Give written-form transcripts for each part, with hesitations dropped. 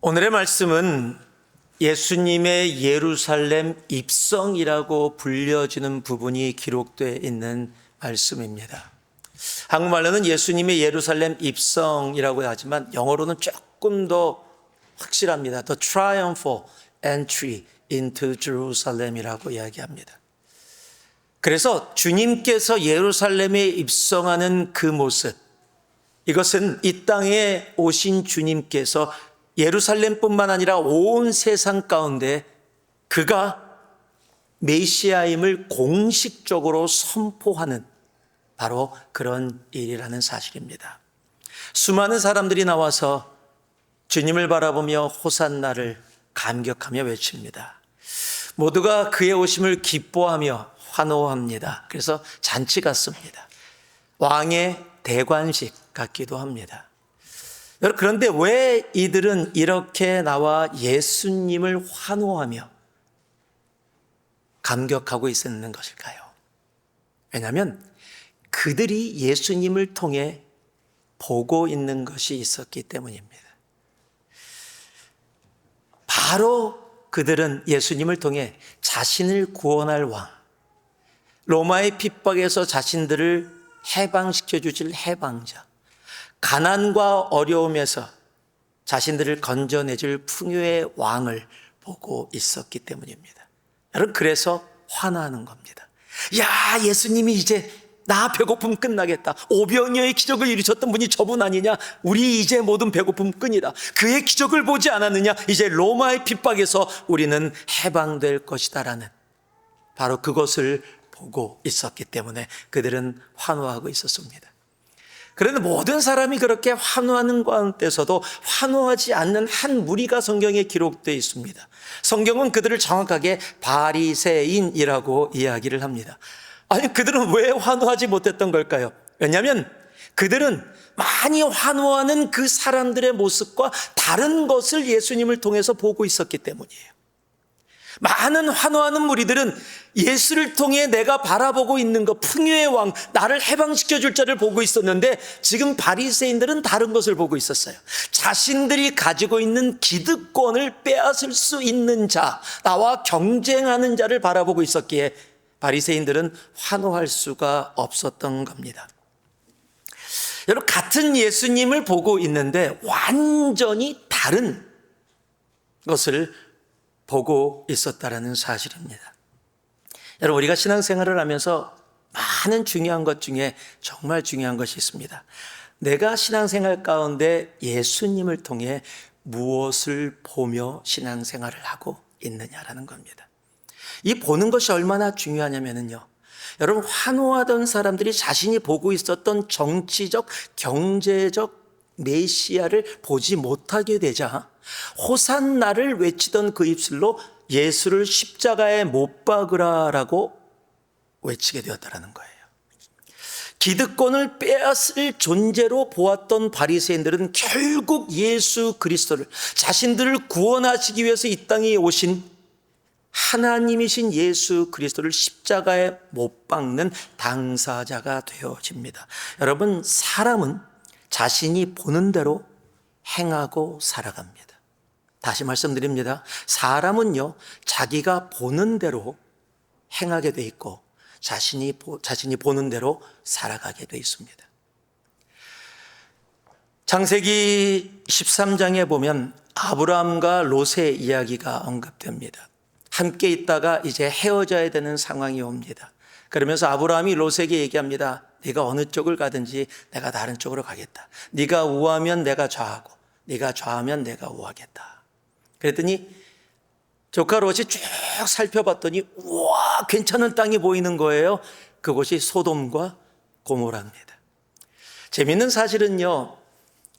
오늘의 말씀은 예수님의 예루살렘 입성이라고 불려지는 부분이 기록되어 있는 말씀입니다. 한국말로는 예수님의 예루살렘 입성이라고 하지만 영어로는 조금 더 확실합니다. The triumphal entry into Jerusalem이라고 이야기합니다. 그래서 주님께서 예루살렘에 입성하는 그 모습, 이것은 이 땅에 오신 주님께서 예루살렘뿐만 아니라 온 세상 가운데 그가 메시아임을 공식적으로 선포하는 바로 그런 일이라는 사실입니다. 수많은 사람들이 나와서 주님을 바라보며 호산나를 감격하며 외칩니다. 모두가 그의 오심을 기뻐하며 환호합니다. 그래서 잔치 같습니다. 왕의 대관식 같기도 합니다. 그런데 왜 이들은 이렇게 나와 예수님을 환호하며 감격하고 있었는 것일까요? 왜냐하면 그들이 예수님을 통해 보고 있는 것이 있었기 때문입니다. 바로 그들은 예수님을 통해 자신을 구원할 왕, 로마의 핍박에서 자신들을 해방시켜 주실 해방자, 가난과 어려움에서 자신들을 건져내줄 풍요의 왕을 보고 있었기 때문입니다. 여러분, 그래서 환호하는 겁니다. 야, 예수님이 이제 나 배고픔 끝나겠다. 오병이어의 기적을 이루셨던 분이 저분 아니냐? 우리 이제 모든 배고픔 끈이다. 그의 기적을 보지 않았느냐? 이제 로마의 핍박에서 우리는 해방될 것이다라는 바로 그것을 보고 있었기 때문에 그들은 환호하고 있었습니다. 그런데 모든 사람이 그렇게 환호하는 가운데서도 환호하지 않는 한 무리가 성경에 기록되어 있습니다. 성경은 그들을 정확하게 바리새인이라고 이야기를 합니다. 아니, 그들은 왜 환호하지 못했던 걸까요? 왜냐하면 그들은 많이 환호하는 그 사람들의 모습과 다른 것을 예수님을 통해서 보고 있었기 때문이에요. 많은 환호하는 무리들은 예수를 통해 내가 바라보고 있는 것, 풍요의 왕, 나를 해방시켜 줄 자를 보고 있었는데 지금 바리새인들은 다른 것을 보고 있었어요. 자신들이 가지고 있는 기득권을 빼앗을 수 있는 자, 나와 경쟁하는 자를 바라보고 있었기에 바리새인들은 환호할 수가 없었던 겁니다. 여러분, 같은 예수님을 보고 있는데 완전히 다른 것을 보고 있었다라는 사실입니다. 여러분, 우리가 신앙생활을 하면서 많은 중요한 것 중에 정말 중요한 것이 있습니다. 내가 신앙생활 가운데 예수님을 통해 무엇을 보며 신앙생활을 하고 있느냐라는 겁니다. 이 보는 것이 얼마나 중요하냐면요, 여러분, 환호하던 사람들이 자신이 보고 있었던 정치적, 경제적 메시아를 보지 못하게 되자 호산나를 외치던 그 입술로 예수를 십자가에 못 박으라라고 외치게 되었다는 거예요. 기득권을 빼앗을 존재로 보았던 바리새인들은 결국 예수 그리스도를, 자신들을 구원하시기 위해서 이 땅에 오신 하나님이신 예수 그리스도를 십자가에 못 박는 당사자가 되어집니다. 여러분, 사람은 자신이 보는 대로 행하고 살아갑니다. 다시 말씀드립니다. 사람은요, 자기가 보는 대로 행하게 돼 있고 자신이 보는 대로 살아가게 돼 있습니다. 창세기 13장에 보면 아브라함과 롯의 이야기가 언급됩니다. 함께 있다가 이제 헤어져야 되는 상황이 옵니다. 그러면서 아브라함이 롯에게 얘기합니다. 네가 어느 쪽을 가든지 내가 다른 쪽으로 가겠다. 네가 우하면 내가 좌하고 네가 좌하면 내가 우하겠다. 그랬더니 조카 롯이 쭉 살펴봤더니 우와, 괜찮은 땅이 보이는 거예요. 그곳이 소돔과 고모라입니다. 재밌는 사실은요,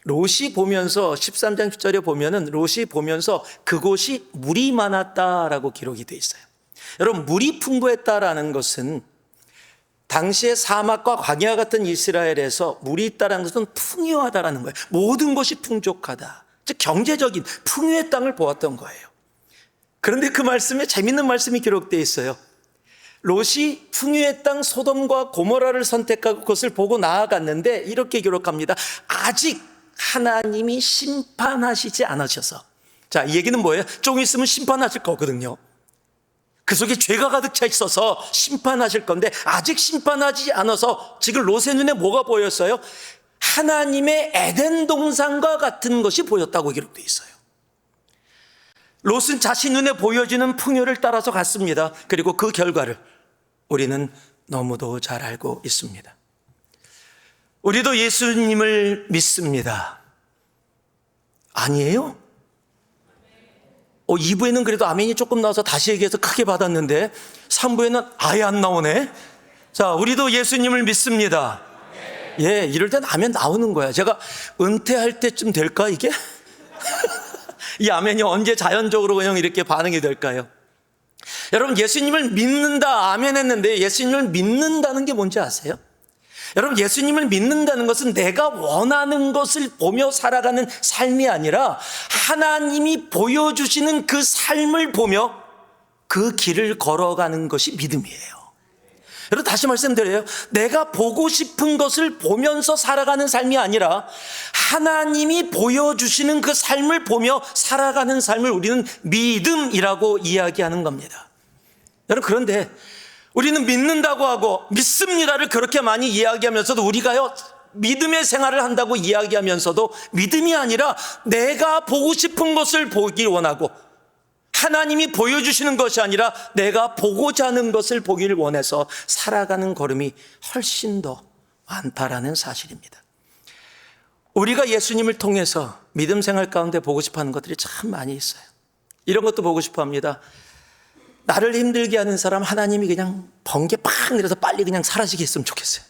롯이 보면서 13장 10절에 보면은 롯이 보면서 그곳이 물이 많았다라고 기록이 되어 있어요. 여러분, 물이 풍부했다라는 것은 당시의 사막과 광야 같은 이스라엘에서 물이 있다는 것은 풍요하다라는 거예요. 모든 것이 풍족하다. 즉 경제적인 풍요의 땅을 보았던 거예요. 그런데 그 말씀에 재밌는 말씀이 기록되어 있어요. 롯이 풍요의 땅 소돔과 고모라를 선택하고 그것을 보고 나아갔는데 이렇게 기록합니다. 아직 하나님이 심판하시지 않으셔서 자, 이 얘기는 뭐예요? 좀 있으면 심판하실 거거든요. 그 속에 죄가 가득 차 있어서 심판하실 건데 아직 심판하지 않아서 지금 롯의 눈에 뭐가 보였어요? 하나님의 에덴 동산과 같은 것이 보였다고 기록되어 있어요. 롯은 자신 눈에 보여지는 풍요를 따라서 갔습니다. 그리고 그 결과를 우리는 너무도 잘 알고 있습니다. 우리도 예수님을 믿습니다. 아니에요? 2부에는 그래도 아멘이 조금 나와서 다시 얘기해서 크게 받았는데 3부에는 아예 안 나오네. 자, 우리도 예수님을 믿습니다. 예, 이럴 땐 아멘 나오는 거야. 제가 은퇴할 때쯤 될까 이게? 이 아멘이 언제 자연적으로 그냥 이렇게 반응이 될까요? 여러분, 예수님을 믿는다 아멘 했는데 예수님을 믿는다는 게 뭔지 아세요? 여러분, 예수님을 믿는다는 것은 내가 원하는 것을 보며 살아가는 삶이 아니라 하나님이 보여주시는 그 삶을 보며 그 길을 걸어가는 것이 믿음이에요. 여러분, 다시 말씀드려요. 내가 보고 싶은 것을 보면서 살아가는 삶이 아니라 하나님이 보여주시는 그 삶을 보며 살아가는 삶을 우리는 믿음이라고 이야기하는 겁니다. 여러분, 그런데 우리는 믿는다고 하고 믿습니다를 그렇게 많이 이야기하면서도 우리가요, 믿음의 생활을 한다고 이야기하면서도 믿음이 아니라 내가 보고 싶은 것을 보길 원하고 하나님이 보여주시는 것이 아니라 내가 보고자 하는 것을 보기를 원해서 살아가는 걸음이 훨씬 더 많다라는 사실입니다. 우리가 예수님을 통해서 믿음 생활 가운데 보고 싶어하는 것들이 참 많이 있어요. 이런 것도 보고 싶어 합니다. 나를 힘들게 하는 사람 하나님이 그냥 번개 팍 내려서 빨리 그냥 사라지게 했으면 좋겠어요.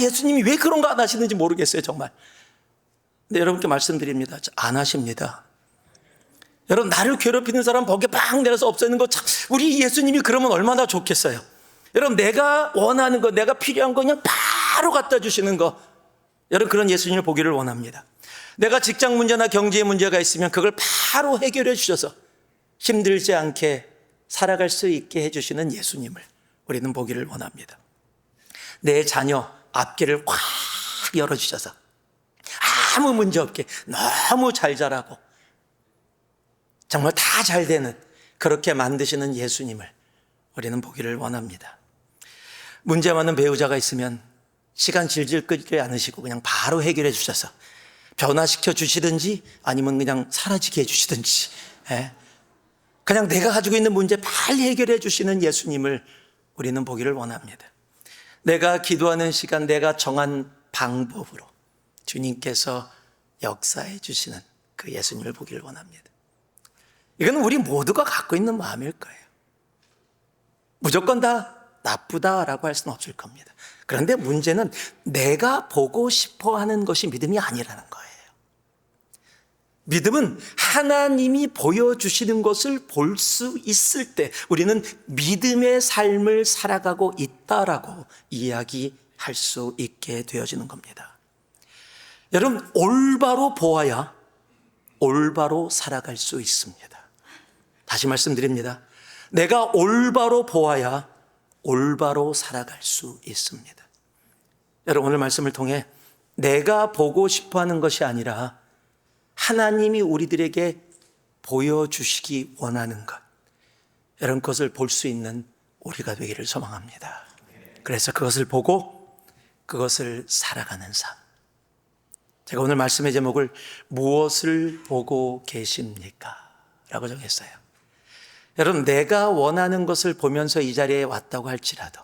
예수님이 왜 그런 거 안 하시는지 모르겠어요, 정말. 근데 여러분께 말씀드립니다. 안 하십니다. 여러분, 나를 괴롭히는 사람 번개 팍 내려서 없애는 거 참, 우리 예수님이 그러면 얼마나 좋겠어요. 여러분, 내가 원하는 거, 내가 필요한 거 그냥 바로 갖다 주시는 거, 여러분, 그런 예수님을 보기를 원합니다. 내가 직장 문제나 경제의 문제가 있으면 그걸 바로 해결해 주셔서 힘들지 않게 살아갈 수 있게 해주시는 예수님을 우리는 보기를 원합니다. 내 자녀 앞길을 확 열어주셔서 아무 문제 없게 너무 잘 자라고 정말 다 잘 되는 그렇게 만드시는 예수님을 우리는 보기를 원합니다. 문제 많은 배우자가 있으면 시간 질질 끌지 않으시고 그냥 바로 해결해 주셔서 변화시켜 주시든지 아니면 그냥 사라지게 해주시든지, 그냥 내가 가지고 있는 문제 빨리 해결해 주시는 예수님을 우리는 보기를 원합니다. 내가 기도하는 시간, 내가 정한 방법으로 주님께서 역사해 주시는 그 예수님을 보기를 원합니다. 이건 우리 모두가 갖고 있는 마음일 거예요. 무조건 다 나쁘다라고 할 수는 없을 겁니다. 그런데 문제는 내가 보고 싶어 하는 것이 믿음이 아니라는 거예요. 믿음은 하나님이 보여주시는 것을 볼 수 있을 때 우리는 믿음의 삶을 살아가고 있다라고 이야기할 수 있게 되어지는 겁니다. 여러분, 올바로 보아야 올바로 살아갈 수 있습니다. 다시 말씀드립니다. 내가 올바로 보아야 올바로 살아갈 수 있습니다. 여러분, 오늘 말씀을 통해 내가 보고 싶어하는 것이 아니라 하나님이 우리들에게 보여주시기 원하는 것, 이런 것을 볼 수 있는 우리가 되기를 소망합니다. 그래서 그것을 보고 그것을 살아가는 삶. 제가 오늘 말씀의 제목을 무엇을 보고 계십니까? 라고 정했어요. 여러분, 내가 원하는 것을 보면서 이 자리에 왔다고 할지라도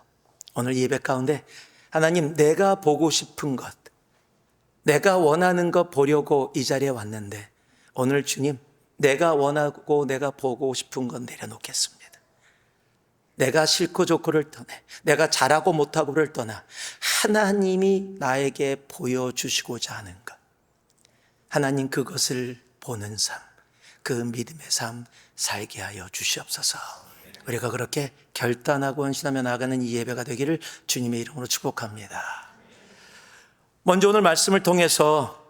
오늘 예배 가운데 하나님, 내가 보고 싶은 것, 내가 원하는 것 보려고 이 자리에 왔는데 오늘 주님, 내가 원하고 내가 보고 싶은 건 내려놓겠습니다. 내가 싫고 좋고를 떠나, 내가 잘하고 못하고를 떠나 하나님이 나에게 보여주시고자 하는 것, 하나님 그것을 보는 삶, 그 믿음의 삶 살게 하여 주시옵소서. 우리가 그렇게 결단하고 헌신하며 나아가는 이 예배가 되기를 주님의 이름으로 축복합니다. 먼저 오늘 말씀을 통해서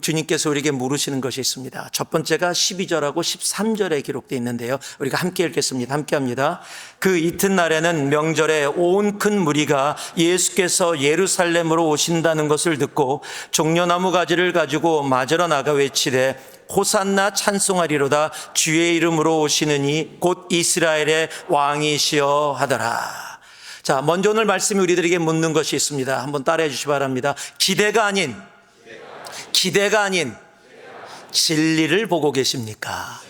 주님께서 우리에게 물으시는 것이 있습니다. 첫 번째가 12절하고 13절에 기록되어 있는데요, 우리가 함께 읽겠습니다. 함께 합니다. 그 이튿날에는 명절에 온 큰 무리가 예수께서 예루살렘으로 오신다는 것을 듣고 종려나무 가지를 가지고 맞으러 나가 외치되 호산나 찬송하리로다 주의 이름으로 오시는 이 곧 이스라엘의 왕이시여 하더라. 자, 먼저 오늘 말씀이 우리들에게 묻는 것이 있습니다. 한번 따라해 주시기 바랍니다. 기대가 아닌 진리를 보고 계십니까?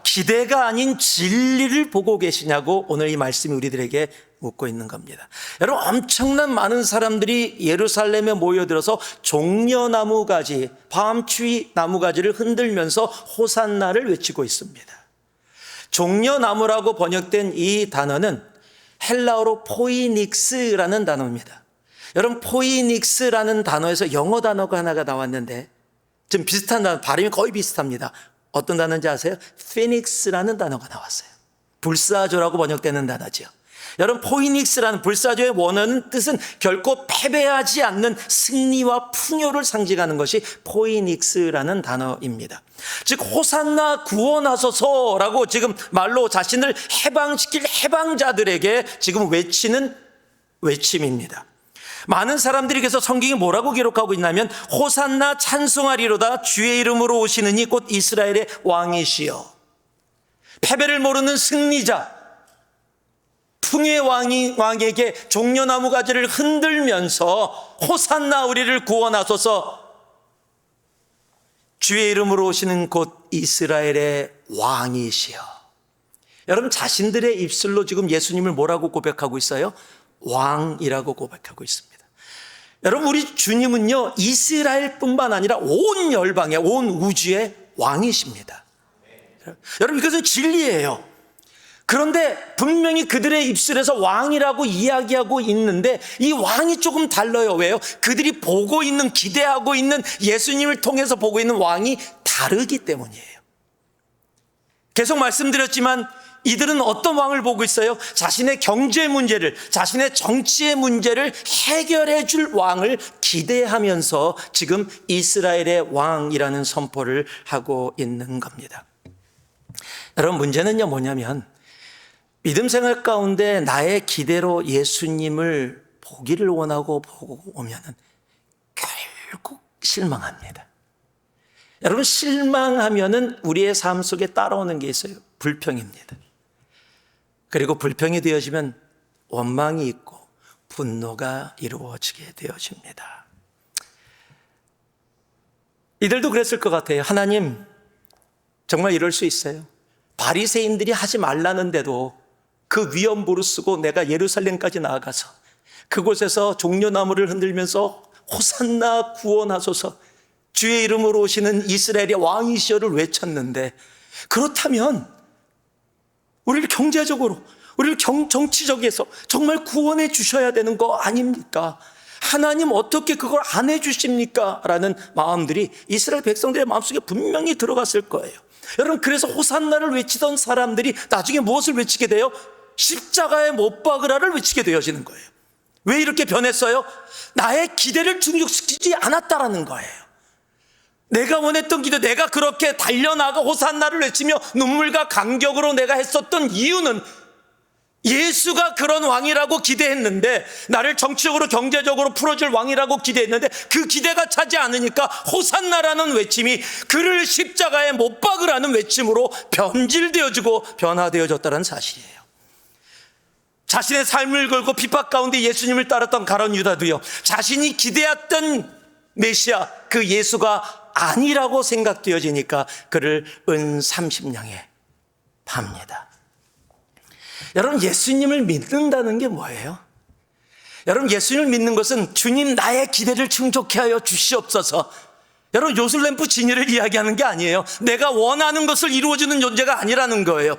기대가 아닌 진리를 보고 계시냐고 오늘 이 말씀이 우리들에게 묻고 있는 겁니다. 여러분, 엄청난 많은 사람들이 예루살렘에 모여들어서 종려나무가지, 밤추위 나무가지를 흔들면서 호산나를 외치고 있습니다. 종려나무라고 번역된 이 단어는 헬라어로 포이닉스라는 단어입니다. 여러분, 포이닉스라는 단어에서 영어 단어가 하나가 나왔는데 좀 비슷한 단어, 발음이 거의 비슷합니다. 어떤 단어인지 아세요? 피닉스라는 단어가 나왔어요. 불사조라고 번역되는 단어죠. 여러분, 포이닉스라는 불사조의 원어는 뜻은 결코 패배하지 않는 승리와 풍요를 상징하는 것이 포이닉스라는 단어입니다. 즉 호산나 구원하소서라고 지금 말로 자신을 해방시킬 해방자들에게 지금 외치는 외침입니다. 많은 사람들이 그래서 성경이 뭐라고 기록하고 있냐면 호산나 찬송하리로다 주의 이름으로 오시는 이 곧 이스라엘의 왕이시여. 패배를 모르는 승리자, 풍요의 왕에게 종려나무 가지를 흔들면서 호산나 우리를 구원하소서, 주의 이름으로 오시는 곧 이스라엘의 왕이시여. 여러분, 자신들의 입술로 지금 예수님을 뭐라고 고백하고 있어요? 왕이라고 고백하고 있습니다. 여러분, 우리 주님은요 이스라엘뿐만 아니라 온 열방의, 온 우주의 왕이십니다. 여러분, 이것은 진리예요. 그런데 분명히 그들의 입술에서 왕이라고 이야기하고 있는데 이 왕이 조금 달라요. 왜요? 그들이 보고 있는, 기대하고 있는, 예수님을 통해서 보고 있는 왕이 다르기 때문이에요. 계속 말씀드렸지만 이들은 어떤 왕을 보고 있어요? 자신의 경제 문제를, 자신의 정치의 문제를 해결해 줄 왕을 기대하면서 지금 이스라엘의 왕이라는 선포를 하고 있는 겁니다. 여러분, 문제는요 뭐냐면 믿음 생활 가운데 나의 기대로 예수님을 보기를 원하고 보고 오면은 결국 실망합니다. 여러분, 실망하면은 우리의 삶 속에 따라오는 게 있어요. 불평입니다. 그리고 불평이 되어지면 원망이 있고 분노가 이루어지게 되어집니다. 이들도 그랬을 것 같아요. 하나님, 정말 이럴 수 있어요? 바리새인들이 하지 말라는데도 그 위험부를 쓰고 내가 예루살렘까지 나아가서 그곳에서 종려나무를 흔들면서 호산나 구원하소서, 주의 이름으로 오시는 이스라엘의 왕이시여를 외쳤는데, 그렇다면 우리를 경제적으로, 우리를 정치적에서 정말 구원해 주셔야 되는 거 아닙니까? 하나님 어떻게 그걸 안 해 주십니까? 라는 마음들이 이스라엘 백성들의 마음속에 분명히 들어갔을 거예요. 여러분, 그래서 호산나를 외치던 사람들이 나중에 무엇을 외치게 돼요? 십자가에 못 박으라를 외치게 되어지는 거예요. 왜 이렇게 변했어요? 나의 기대를 충족시키지 않았다라는 거예요. 내가 원했던 기도, 내가 그렇게 달려나가 호산나를 외치며 눈물과 감격으로 내가 했었던 이유는 예수가 그런 왕이라고 기대했는데, 나를 정치적으로 경제적으로 풀어줄 왕이라고 기대했는데 그 기대가 차지 않으니까 호산나라는 외침이 그를 십자가에 못 박으라는 외침으로 변질되어지고 변화되어졌다는 사실이에요. 자신의 삶을 걸고 핍박 가운데 예수님을 따랐던 가룟 유다도요, 자신이 기대했던 메시아, 그 예수가 아니라고 생각되어지니까 그를 은 30냥에 팝니다. 여러분, 예수님을 믿는다는 게 뭐예요? 여러분, 예수님을 믿는 것은 주님 나의 기대를 충족케 하여 주시옵소서, 여러분 요술램프 진이를 이야기하는 게 아니에요. 내가 원하는 것을 이루어주는 존재가 아니라는 거예요.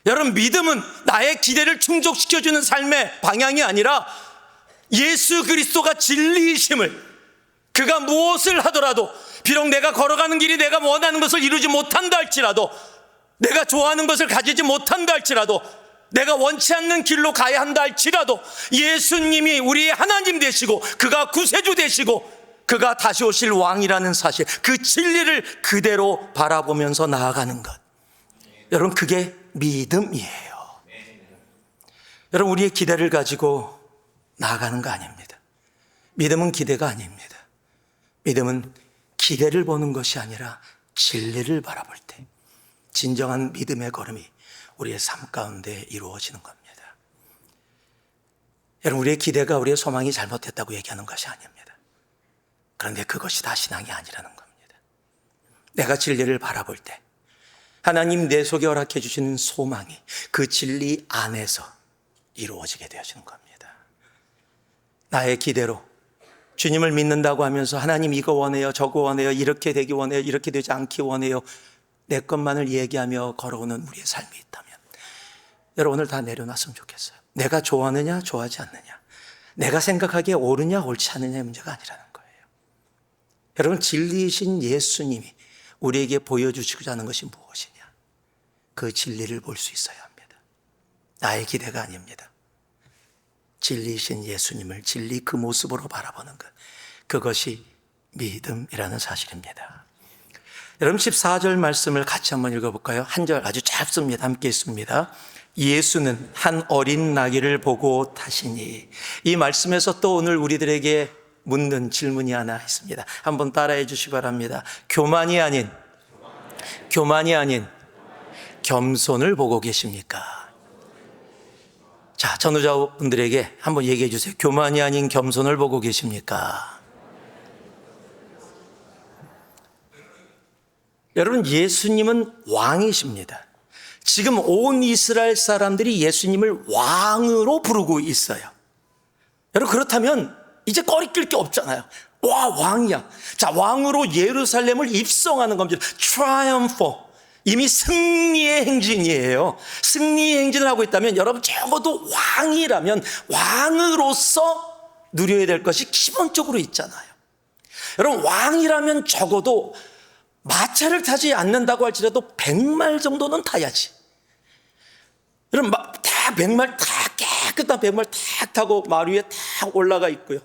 여러분, 믿음은 나의 기대를 충족시켜주는 삶의 방향이 아니라 예수 그리스도가 진리이심을, 그가 무엇을 하더라도, 비록 내가 걸어가는 길이 내가 원하는 것을 이루지 못한다 할지라도, 내가 좋아하는 것을 가지지 못한다 할지라도, 내가 원치 않는 길로 가야 한다 할지라도 예수님이 우리의 하나님 되시고 그가 구세주 되시고 그가 다시 오실 왕이라는 사실, 그 진리를 그대로 바라보면서 나아가는 것, 여러분, 그게 믿음이에요. 여러분, 우리의 기대를 가지고 나아가는 거 아닙니다. 믿음은 기대가 아닙니다. 믿음은 기대를 보는 것이 아니라 진리를 바라볼 때 진정한 믿음의 걸음이 우리의 삶 가운데 이루어지는 겁니다. 여러분, 우리의 기대가 우리의 소망이 잘못됐다고 얘기하는 것이 아닙니다. 그런데 그것이 다 신앙이 아니라는 겁니다. 내가 진리를 바라볼 때 하나님 내 속에 허락해 주시는 소망이 그 진리 안에서 이루어지게 되어지는 겁니다. 나의 기대로 주님을 믿는다고 하면서 하나님 이거 원해요, 저거 원해요, 이렇게 되기 원해요, 이렇게 되지 않기 원해요, 내 것만을 얘기하며 걸어오는 우리의 삶이 있다면 여러분, 오늘 다 내려놨으면 좋겠어요. 내가 좋아하느냐 좋아하지 않느냐, 내가 생각하기에 옳으냐 옳지 않느냐의 문제가 아니라는 거예요. 여러분, 진리이신 예수님이 우리에게 보여주시고자 하는 것이 무엇이냐, 그 진리를 볼 수 있어야 합니다. 나의 기대가 아닙니다. 진리이신 예수님을 진리 그 모습으로 바라보는 것, 그것이 믿음이라는 사실입니다. 여러분, 14절 말씀을 같이 한번 읽어볼까요? 한 절 아주 짧습니다. 함께 읽습니다. 예수는 한 어린 나귀를 보고 타시니. 이 말씀에서 또 오늘 우리들에게 묻는 질문이 하나 있습니다. 한번 따라해 주시기 바랍니다. 교만이 아닌 겸손을 보고 계십니까? 자, 전도자분들에게 한번 얘기해 주세요. 교만이 아닌 겸손을 보고 계십니까? 여러분, 예수님은 왕이십니다. 지금 온 이스라엘 사람들이 예수님을 왕으로 부르고 있어요. 여러분, 그렇다면 이제 꺼리낄 게 없잖아요. 와, 왕이야. 자, 왕으로 예루살렘을 입성하는 겁니다. 트라이엄프. 이미 승리의 행진이에요. 승리의 행진을 하고 있다면 여러분, 적어도 왕이라면 왕으로서 누려야 될 것이 기본적으로 있잖아요. 여러분, 왕이라면 적어도 마차를 타지 않는다고 할지라도 100마일 정도는 타야지. 여러분, 다 100마일, 다 깨끗한 100마일 탁 타고 말 위에 탁 올라가 있고요.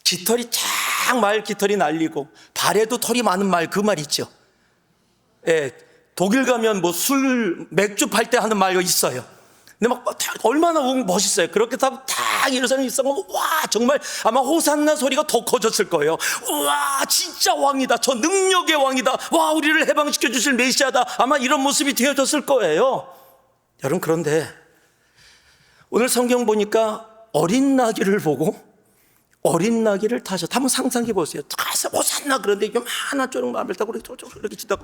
깃털이 쫙 말 깃털이 날리고 발에도 털이 많은 말, 그 말 있죠. 예, 독일 가면 뭐 맥주 팔 때 하는 말이 있어요. 근데 막 얼마나 멋있어요. 그렇게 타고 딱 예루살렘에 있어가면 와, 정말 아마 호산나 소리가 더 커졌을 거예요. 와, 진짜 왕이다. 저 능력의 왕이다. 와, 우리를 해방시켜 주실 메시아다. 아마 이런 모습이 되어졌을 거예요. 여러분, 그런데 오늘 성경 보니까 어린 나귀를 보고 어린 나귀를 타셨다. 한번 상상해 보세요. 가서 호산나, 그런데 요만한 쪼릉마을 타고 이렇게 지다가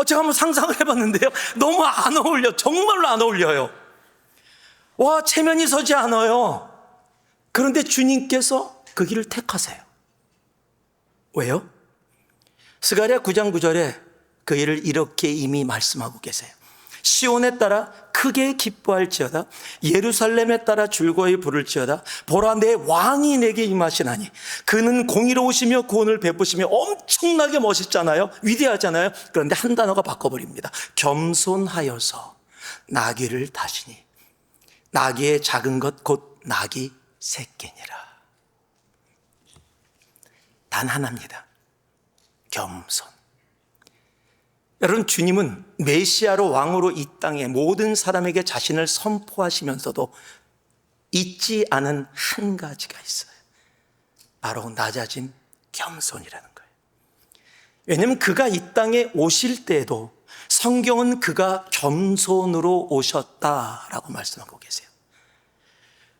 제가 한번 상상을 해봤는데요, 너무 안 어울려. 정말로 안 어울려요. 와, 체면이 서지 않아요. 그런데 주님께서 그 길을 택하세요. 왜요? 스가랴 9장 9절에 그 일을 이렇게 이미 말씀하고 계세요. 시온에 따라 크게 기뻐할지어다, 예루살렘에 따라 즐거이 부를지어다. 보라, 내 왕이 내게 임하시나니 그는 공의로우시며 구원을 베푸시며. 엄청나게 멋있잖아요. 위대하잖아요. 그런데 한 단어가 바꿔버립니다. 겸손하여서 나귀를 타시니. 나귀의 작은 것 곧 나귀 새끼니라. 단 하나입니다. 겸손. 여러분, 주님은 메시아로 왕으로 이 땅에 모든 사람에게 자신을 선포하시면서도 잊지 않은 한 가지가 있어요. 바로 낮아진 겸손이라는 거예요. 왜냐하면 그가 이 땅에 오실 때에도 성경은 그가 겸손으로 오셨다라고 말씀하고 계세요.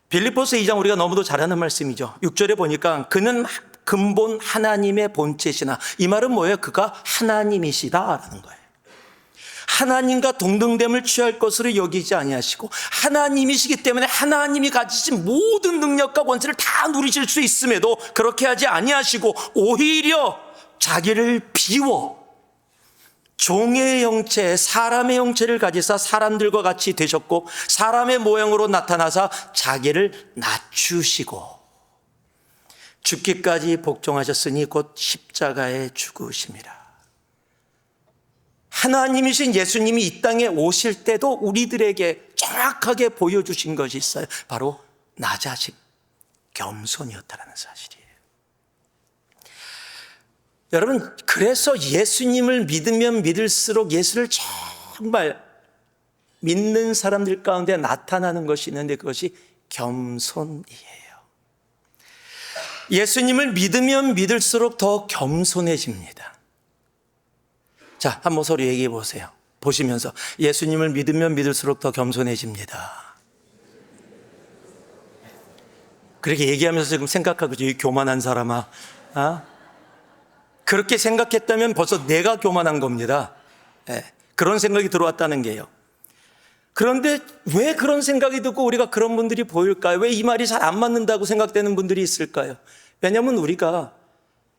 빌립보서 2장, 우리가 너무도 잘 아는 말씀이죠. 6절에 보니까 그는 근본 하나님의 본체시나. 이 말은 뭐예요? 그가 하나님이시다라는 거예요. 하나님과 동등됨을 취할 것으로 여기지 아니하시고 하나님이시기 때문에 하나님이 가지신 모든 능력과 권세를 다 누리실 수 있음에도 그렇게 하지 아니하시고 오히려 자기를 비워 종의 형체, 사람의 형체를 가지사 사람들과 같이 되셨고 사람의 모양으로 나타나사 자기를 낮추시고 죽기까지 복종하셨으니 곧 십자가에 죽으심이라. 하나님이신 예수님이 이 땅에 오실 때도 우리들에게 정확하게 보여주신 것이 있어요. 바로 낮아짐, 겸손이었다는 사실이에요. 여러분, 그래서 예수님을 믿으면 믿을수록 예수를 정말 믿는 사람들 가운데 나타나는 것이 있는데 그것이 겸손이에요. 예수님을 믿으면 믿을수록 더 겸손해집니다. 자, 한번 서로 얘기해 보세요. 보시면서 예수님을 믿으면 믿을수록 더 겸손해집니다. 그렇게 얘기하면서 지금 생각하고 이 교만한 사람아, 그렇게 생각했다면 벌써 내가 교만한 겁니다. 그런 생각이 들어왔다는 게요. 그런데 왜 그런 생각이 들고 우리가 그런 분들이 보일까요? 왜 이 말이 잘 안 맞는다고 생각되는 분들이 있을까요? 왜냐하면 우리가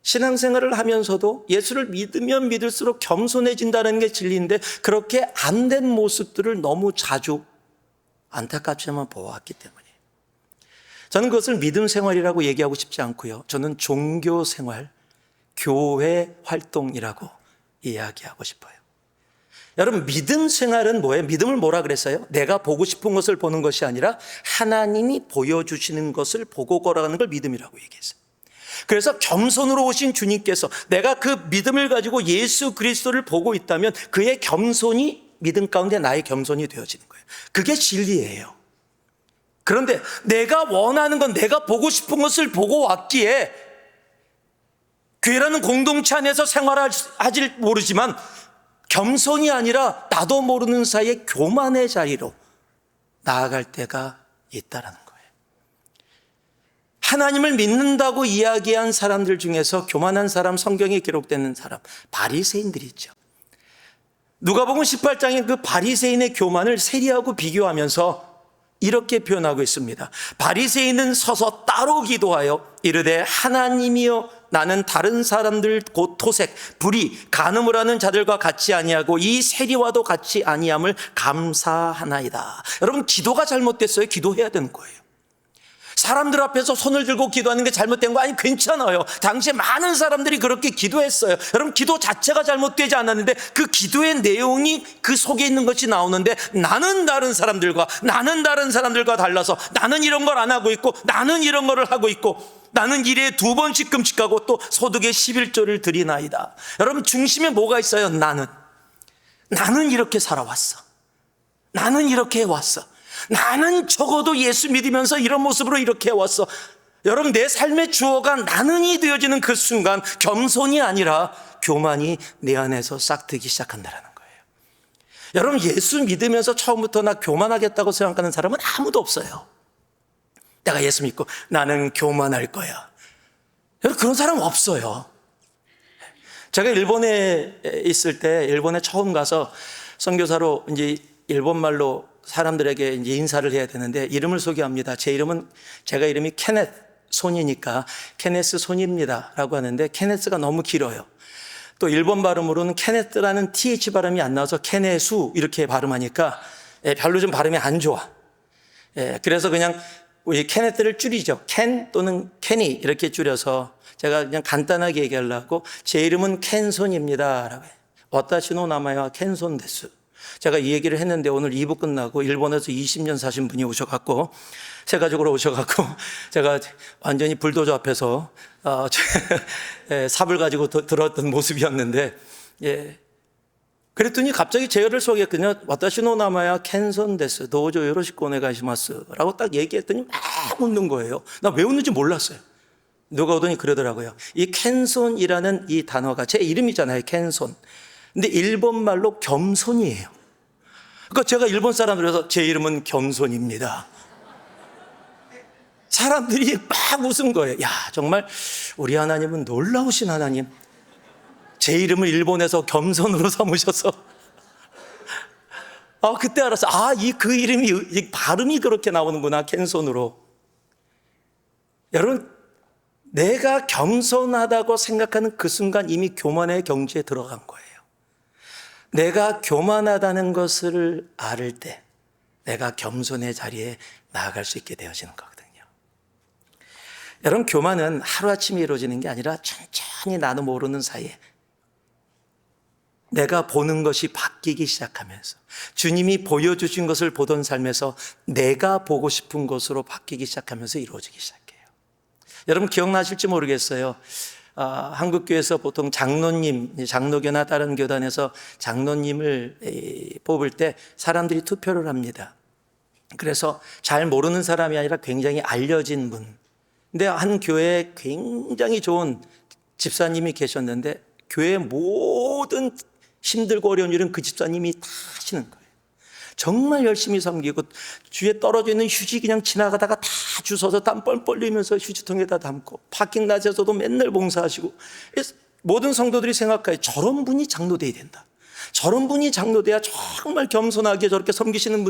신앙생활을 하면서도 예수를 믿으면 믿을수록 겸손해진다는 게 진리인데 그렇게 안 된 모습들을 너무 자주 안타깝지만 보아왔기 때문이에요. 저는 그것을 믿음 생활이라고 얘기하고 싶지 않고요. 저는 종교 생활, 교회 활동이라고 이야기하고 싶어요. 여러분, 믿음 생활은 뭐예요? 믿음을 뭐라 그랬어요? 내가 보고 싶은 것을 보는 것이 아니라 하나님이 보여주시는 것을 보고 걸어가는 걸 믿음이라고 얘기했어요. 그래서 겸손으로 오신 주님께서 내가 그 믿음을 가지고 예수 그리스도를 보고 있다면 그의 겸손이 믿음 가운데 나의 겸손이 되어지는 거예요. 그게 진리예요. 그런데 내가 원하는 건 내가 보고 싶은 것을 보고 왔기에 교회라는 공동체 안에서 생활하지 모르지만 겸손이 아니라 나도 모르는 사이에 교만의 자리로 나아갈 때가 있다라는 거예요. 하나님을 믿는다고 이야기한 사람들 중에서 교만한 사람, 성경에 기록되는 사람, 바리새인들이 있죠. 누가복음 18장에 그 바리새인의 교만을 세리하고 비교하면서 이렇게 표현하고 있습니다. 바리새인은 서서 따로 기도하여 이르되 하나님이여 나는 다른 사람들 곧 토색, 불의, 간음을 하는 자들과 같이 아니하고 이 세리와도 같이 아니함을 감사하나이다. 여러분, 기도가 잘못됐어요? 기도해야 되는 거예요. 사람들 앞에서 손을 들고 기도하는 게 잘못된 거 아니, 괜찮아요. 당시에 많은 사람들이 그렇게 기도했어요. 여러분, 기도 자체가 잘못되지 않았는데 그 기도의 내용이 그 속에 있는 것이 나오는데 나는 다른 사람들과 달라서 나는 이런 걸 안 하고 있고 나는 이런 거를 하고 있고 나는 일에 2번씩 금식하고 또 소득의 11조를 드리나이다. 여러분, 중심에 뭐가 있어요? 나는 이렇게 살아왔어. 나는 이렇게 해왔어. 나는 적어도 예수 믿으면서 이런 모습으로 이렇게 해왔어. 여러분, 내 삶의 주어가 나는이 되어지는 그 순간 겸손이 아니라 교만이 내 안에서 싹트기 시작한다는 거예요. 여러분, 예수 믿으면서 처음부터 나 교만하겠다고 생각하는 사람은 아무도 없어요. 내가 예수 믿고 나는 교만할 거야. 여러분, 그런 사람 없어요. 제가 일본에 있을 때, 일본에 처음 가서 선교사로 이제 일본말로 사람들에게 이제 인사를 해야 되는데 이름을 소개합니다. 제가 이름이 케넷 손이니까 케네스 손입니다 라고 하는데 케네스가 너무 길어요. 또 일본 발음으로는 케네스라는 TH 발음이 안 나와서 케네수 이렇게 발음하니까 별로 좀 발음이 안 좋아. 그래서 그냥 우리 케네스를 줄이죠. 켄 또는 케니 이렇게 줄여서 제가 그냥 간단하게 얘기하려고 제 이름은 켄손입니다 라고 해요. 와타시노 나마야 켄손 데스. 제가 이 얘기를 했는데 오늘 2부 끝나고 일본에서 20년 사신 분이 오셔갖고 새 가족으로 오셔갖고 제가 완전히 불도저 앞에서 삽을 가지고 들었던 모습이었는데 그랬더니 갑자기 제어를 소개했거든요. 와타시노 나마야 켄손 데스 도저 요로시코 오네가시마스 라고 딱 얘기했더니 막 웃는 거예요. 나 왜 웃는지 몰랐어요. 누가 오더니 그러더라고요. 이 켄손이라는 이 단어가 제 이름이잖아요. 켄손. 근데 일본 말로 겸손이에요. 그러니까 제가 일본 사람들에서 제 이름은 겸손입니다. 사람들이 막 웃은 거예요. 야, 정말 우리 하나님은 놀라우신 하나님. 제 이름을 일본에서 겸손으로 삼으셔서 그때 알았어. 그 이름이 이 발음이 그렇게 나오는구나. 켄손으로. 여러분, 내가 겸손하다고 생각하는 그 순간 이미 교만의 경지에 들어간 거예요. 내가 교만하다는 것을 알을 때 내가 겸손의 자리에 나아갈 수 있게 되어지는 거거든요. 여러분, 교만은 하루아침에 이루어지는 게 아니라 천천히 나도 모르는 사이에 내가 보는 것이 바뀌기 시작하면서 주님이 보여주신 것을 보던 삶에서 내가 보고 싶은 것으로 바뀌기 시작하면서 이루어지기 시작해요. 여러분, 기억나실지 모르겠어요. 한국교회에서 보통 장로교나 다른 교단에서 장로님을 뽑을 때 사람들이 투표를 합니다. 그래서 잘 모르는 사람이 아니라 굉장히 알려진 분, 근데 한 교회에 굉장히 좋은 집사님이 계셨는데 교회의 모든 힘들고 어려운 일은 그 집사님이 다 하시는 거예요. 정말 열심히 섬기고 주위에 떨어져 있는 휴지 그냥 지나가다가 다 주워서 땀 뻘뻘 흘리면서 휴지통에다 담고 파킹라지에서도 맨날 봉사하시고, 모든 성도들이 생각해요. 저런 분이 장로돼야 된다. 저런 분이 장로돼야 정말 겸손하게 저렇게 섬기시는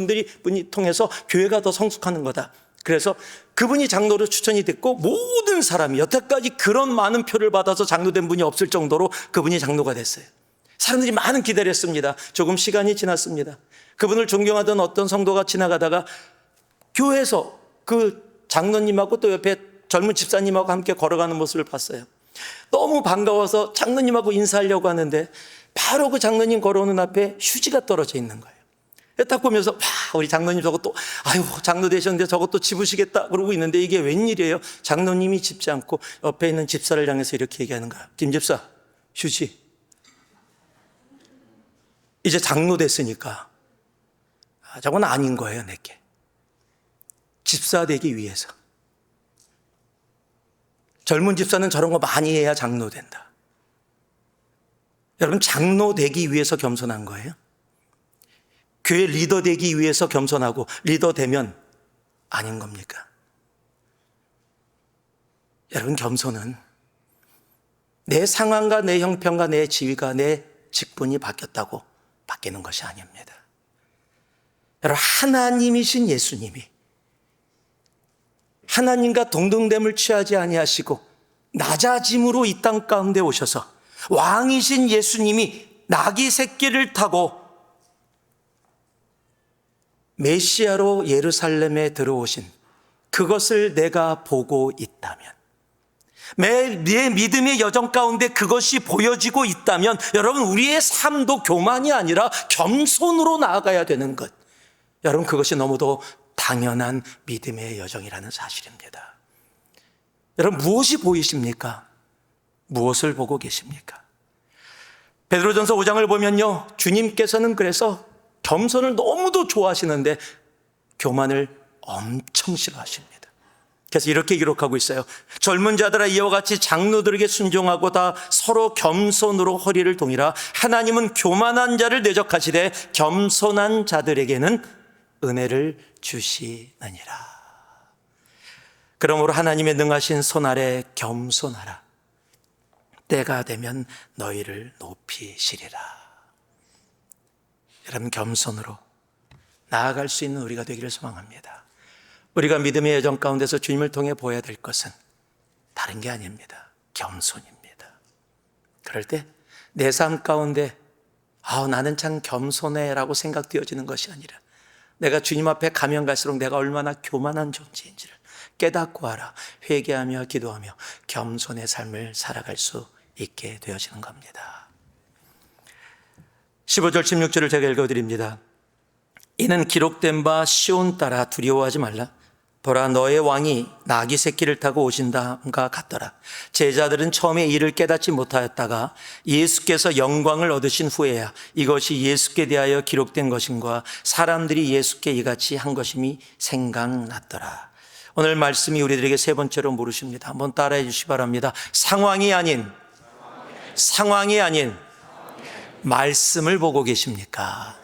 분이 통해서 교회가 더 성숙하는 거다. 그래서 그분이 장로로 추천이 됐고 모든 사람이 여태까지 그런 많은 표를 받아서 장로된 분이 없을 정도로 그분이 장로가 됐어요. 사람들이 많은 기대를 했습니다. 조금 시간이 지났습니다. 그분을 존경하던 어떤 성도가 지나가다가 교회에서 그 장로님하고 또 옆에 젊은 집사님하고 함께 걸어가는 모습을 봤어요. 너무 반가워서 장로님하고 인사하려고 하는데 바로 그 장로님 걸어오는 앞에 휴지가 떨어져 있는 거예요. 딱 보면서 우리 장로님 저것도 장로 되셨는데 저것도 집으시겠다 그러고 있는데 이게 웬일이에요? 장로님이 집지 않고 옆에 있는 집사를 향해서 이렇게 얘기하는 거야. 김 집사, 휴지. 이제 장로 됐으니까 저건 아닌 거예요, 내게. 집사 되기 위해서. 젊은 집사는 저런 거 많이 해야 장로 된다. 여러분, 장로 되기 위해서 겸손한 거예요? 교회 리더 되기 위해서 겸손하고 리더 되면 아닌 겁니까? 여러분, 겸손은 내 상황과 내 형편과 내 지위가 내 직분이 바뀌었다고 바뀌는 것이 아닙니다. 여러분, 하나님이신 예수님이 하나님과 동등됨을 취하지 아니하시고 낮아짐으로 이 땅 가운데 오셔서 왕이신 예수님이 나귀 새끼를 타고 메시아로 예루살렘에 들어오신 그것을 내가 보고 있다면, 내 믿음의 여정 가운데 그것이 보여지고 있다면 여러분, 우리의 삶도 교만이 아니라 겸손으로 나아가야 되는 것, 여러분, 그것이 너무도 당연한 믿음의 여정이라는 사실입니다. 여러분, 무엇이 보이십니까? 무엇을 보고 계십니까? 베드로전서 5장을 보면요, 주님께서는 그래서 겸손을 너무도 좋아하시는데 교만을 엄청 싫어하십니다. 그래서 이렇게 기록하고 있어요. 젊은 자들아, 이와 같이 장로들에게 순종하고 다 서로 겸손으로 허리를 동이라. 하나님은 교만한 자를 대적하시되 겸손한 자들에게는 은혜를 주시느니라. 그러므로 하나님의 능하신 손 아래 겸손하라. 때가 되면 너희를 높이시리라. 여러분, 겸손으로 나아갈 수 있는 우리가 되기를 소망합니다. 우리가 믿음의 여정 가운데서 주님을 통해 보여야 될 것은 다른 게 아닙니다. 겸손입니다. 그럴 때 내 삶 가운데 나는 참 겸손해 라고 생각되어지는 것이 아니라 내가 주님 앞에 가면 갈수록 내가 얼마나 교만한 존재인지를 깨닫고 알아 회개하며 기도하며 겸손의 삶을 살아갈 수 있게 되어지는 겁니다. 15절 16절을 제가 읽어드립니다. 이는 기록된 바 시온 따라 두려워하지 말라. 보라, 너의 왕이 나귀 새끼를 타고 오신다가 같더라. 제자들은 처음에 이를 깨닫지 못하였다가 예수께서 영광을 얻으신 후에야 이것이 예수께 대하여 기록된 것인가 사람들이 예수께 이같이 한 것임이 생각났더라. 오늘 말씀이 우리들에게 세 번째로 물으십니다. 한번 따라해 주시기 바랍니다. 상황이 아닌 말씀을 보고 계십니까?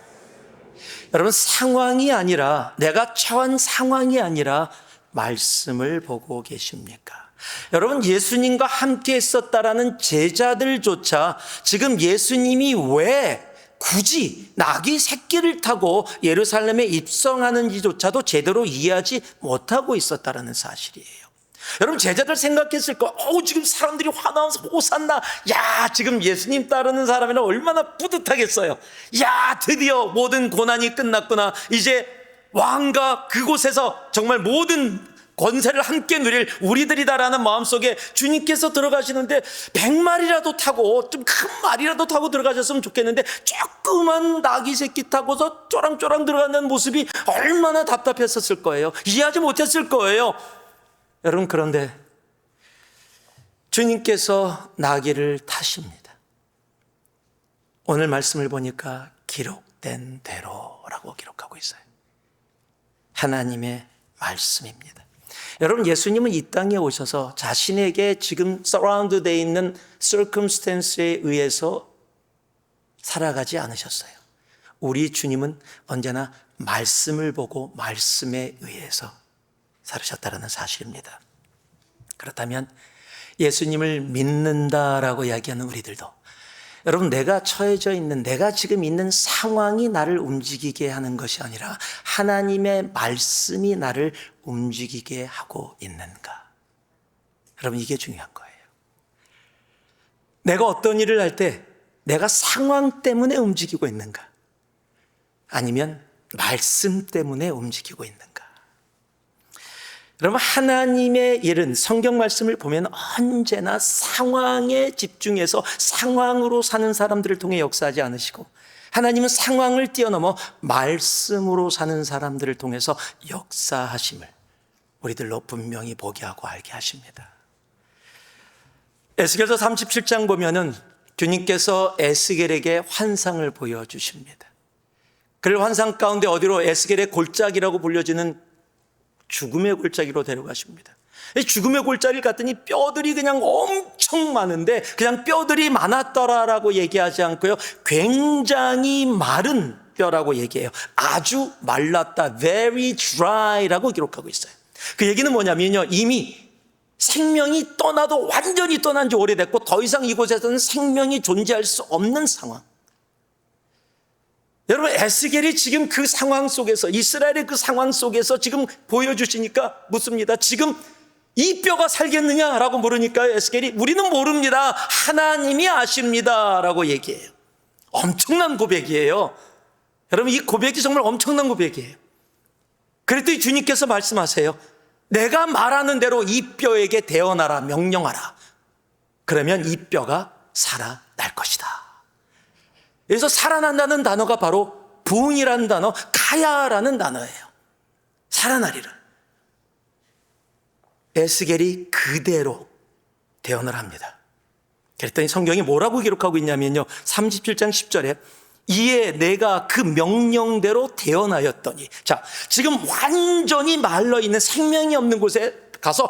여러분, 상황이 아니라, 내가 처한 상황이 아니라 말씀을 보고 계십니까? 여러분, 예수님과 함께 있었다라는 제자들조차 지금 예수님이 왜 굳이 나귀 새끼를 타고 예루살렘에 입성하는지조차도 제대로 이해하지 못하고 있었다라는 사실이에요. 여러분, 제자들 생각했을 거예요. 지금 사람들이 화나면서 호산나. 지금 예수님 따르는 사람이라 얼마나 뿌듯하겠어요. 드디어 모든 고난이 끝났구나. 이제 왕과 그곳에서 정말 모든 권세를 함께 누릴 우리들이다라는 마음속에 주님께서 들어가시는데 100마리라도 타고 좀 큰 말이라도 타고 들어가셨으면 좋겠는데 조그만 나귀 새끼 타고서 쪼랑쪼랑 들어가는 모습이 얼마나 답답했었을 거예요. 이해하지 못했을 거예요. 여러분, 그런데 주님께서 나귀를 타십니다. 오늘 말씀을 보니까 기록된 대로라고 기록하고 있어요. 하나님의 말씀입니다. 여러분, 예수님은 이 땅에 오셔서 자신에게 지금 서라운드 되어 있는 circumstance에 의해서 살아가지 않으셨어요. 우리 주님은 언제나 말씀을 보고 말씀에 의해서 살으셨다는 사실입니다. 그렇다면 예수님을 믿는다라고 이야기하는 우리들도, 여러분, 내가 처해져 있는, 내가 지금 있는 상황이 나를 움직이게 하는 것이 아니라 하나님의 말씀이 나를 움직이게 하고 있는가? 여러분, 이게 중요한 거예요. 내가 어떤 일을 할 때 내가 상황 때문에 움직이고 있는가? 아니면 말씀 때문에 움직이고 있는가? 여러분, 하나님의 일은 성경 말씀을 보면 언제나 상황에 집중해서 상황으로 사는 사람들을 통해 역사하지 않으시고, 하나님은 상황을 뛰어넘어 말씀으로 사는 사람들을 통해서 역사하심을 우리들로 분명히 보게 하고 알게 하십니다. 에스겔서 37장 보면은 주님께서 에스겔에게 환상을 보여주십니다. 그를 환상 가운데 어디로, 에스겔의 골짜기라고 불려지는 죽음의 골짜기로 데려가십니다. 죽음의 골짜기를 갔더니 뼈들이 그냥 엄청 많은데, 그냥 뼈들이 많았더라라고 얘기하지 않고요, 굉장히 마른 뼈라고 얘기해요. 아주 말랐다, very dry라고 기록하고 있어요. 그 얘기는 뭐냐면요, 이미 생명이 떠나도 완전히 떠난 지 오래됐고 더 이상 이곳에서는 생명이 존재할 수 없는 상황. 여러분, 에스겔이 지금 그 상황 속에서, 이스라엘의 그 상황 속에서 지금 보여주시니까 묻습니다. 지금 이 뼈가 살겠느냐라고 물으니까 에스겔이 우리는 모릅니다, 하나님이 아십니다 라고 얘기해요. 엄청난 고백이에요. 여러분, 이 고백이 정말 엄청난 고백이에요. 그랬더니 주님께서 말씀하세요. 내가 말하는 대로 이 뼈에게 대언하라, 명령하라. 그러면 이 뼈가 살아날 것이다. 그래서 살아난다는 단어가 바로 부흥이라는 단어, 가야라는 단어예요. 살아나리라. 에스겔이 그대로 대언을 합니다. 그랬더니 성경이 뭐라고 기록하고 있냐면요, 37장 10절에 이에 내가 그 명령대로 대언하였더니, 자, 지금 완전히 말라있는 생명이 없는 곳에 가서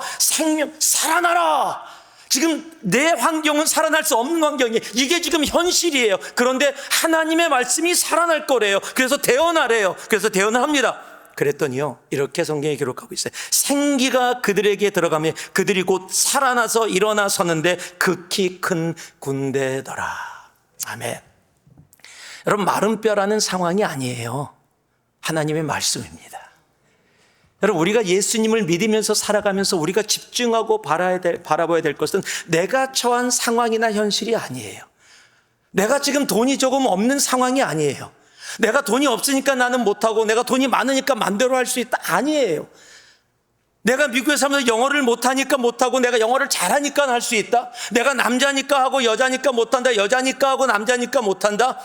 살아나라. 지금 내 환경은 살아날 수 없는 환경이에요. 이게 지금 현실이에요. 그런데 하나님의 말씀이 살아날 거래요. 그래서 대언하래요. 그래서 대언을 합니다. 그랬더니요, 이렇게 성경에 기록하고 있어요. 생기가 그들에게 들어가며 그들이 곧 살아나서 일어나 서는데 극히 큰 군대더라. 아멘. 여러분, 마른 뼈라는 상황이 아니에요. 하나님의 말씀입니다. 여러분, 우리가 예수님을 믿으면서 살아가면서 우리가 집중하고 바라봐야 될 것은 내가 처한 상황이나 현실이 아니에요. 내가 지금 돈이 조금 없는 상황이 아니에요. 내가 돈이 없으니까 나는 못하고, 내가 돈이 많으니까 맘대로 할 수 있다, 아니에요. 내가 미국에 살면서 영어를 못하니까 못하고, 내가 영어를 잘하니까 할 수 있다. 내가 남자니까 하고 여자니까 못한다, 여자니까 하고 남자니까 못한다.